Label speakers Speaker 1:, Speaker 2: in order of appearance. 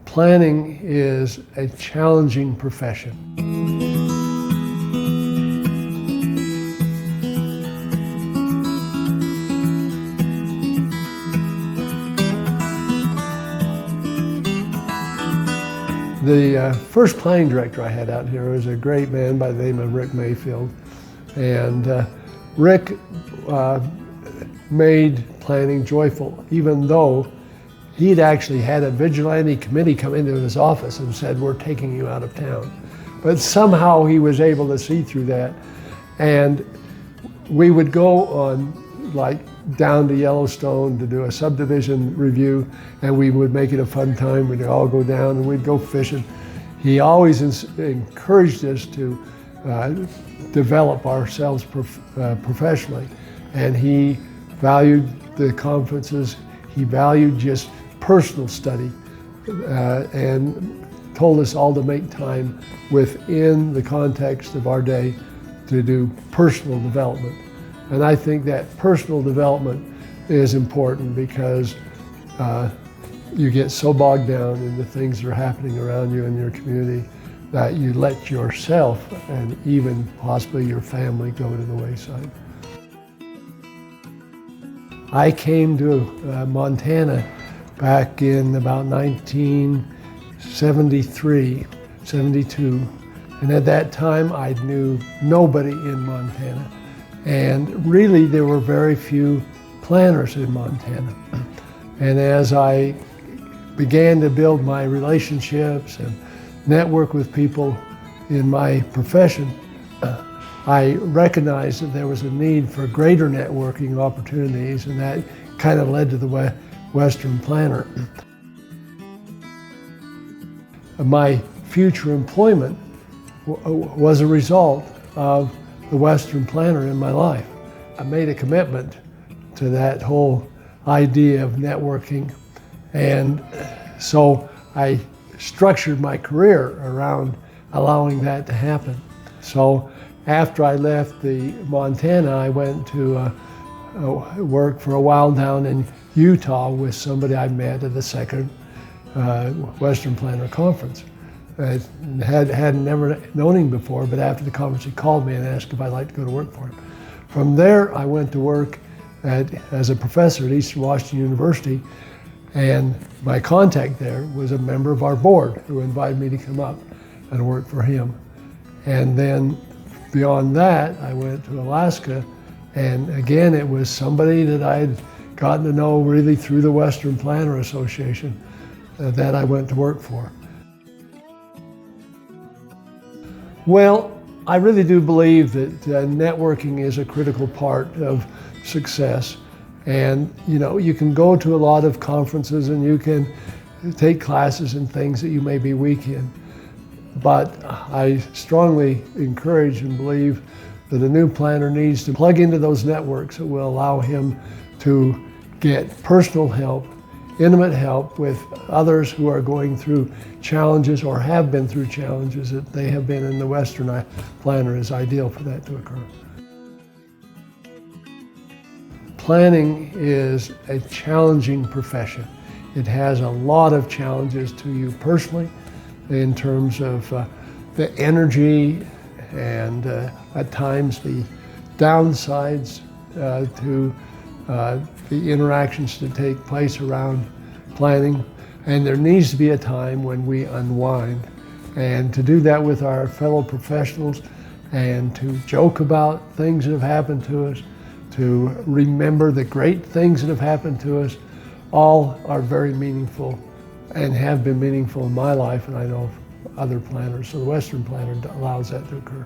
Speaker 1: Planning is a challenging profession. The first planning director I had out here was a great man by the name of Rick Mayfield. And Rick made planning joyful, even though he'd actually had a vigilante committee come into his office and said, "We're taking you out of town." But somehow he was able to see through that. And we would go on like down to Yellowstone to do a subdivision review, and we would make it a fun time. We'd all go down and we'd go fishing. He always encouraged us to develop ourselves professionally. And he valued the conferences. He valued just personal study and told us all to make time within the context of our day to do personal development. And I think that personal development is important because you get so bogged down in the things that are happening around you in your community that you let yourself and even possibly your family go to the wayside. I came to Montana back in about 1973, 72. And at that time, I knew nobody in Montana. And really, there were very few planners in Montana. And as I began to build my relationships and network with people in my profession, I recognized that there was a need for greater networking opportunities, and that kind of led to the Western Planner. My future employment was a result of the Western Planner in my life. I made a commitment to that whole idea of networking, and so I structured my career around allowing that to happen. So after I left the Montana, I went to work for a while down in Utah with somebody I met at the second Western Planner Conference. I hadn't never known him before, but after the conference he called me and asked if I'd like to go to work for him. From there I went to work as a professor at Eastern Washington University, and my contact there was a member of our board who invited me to come up and work for him. And then beyond that, I went to Alaska, and again, it was somebody that I had gotten to know really through the Western Planner Association that I went to work for. Well, I really do believe that networking is a critical part of success. And you can go to a lot of conferences and you can take classes and things that you may be weak in. But I strongly encourage and believe that a new planner needs to plug into those networks that will allow him to get personal help, intimate help with others who are going through challenges or have been through challenges that they have been in. The Western Planner is ideal for that to occur. Planning is a challenging profession. It has a lot of challenges to you personally in terms of the energy and at times the downsides to the interactions that take place around planning. And there needs to be a time when we unwind, and to do that with our fellow professionals and to joke about things that have happened to us, to remember the great things that have happened to us, all are very meaningful and have been meaningful in my life, and I know of other planners. So the Western Planner allows that to occur.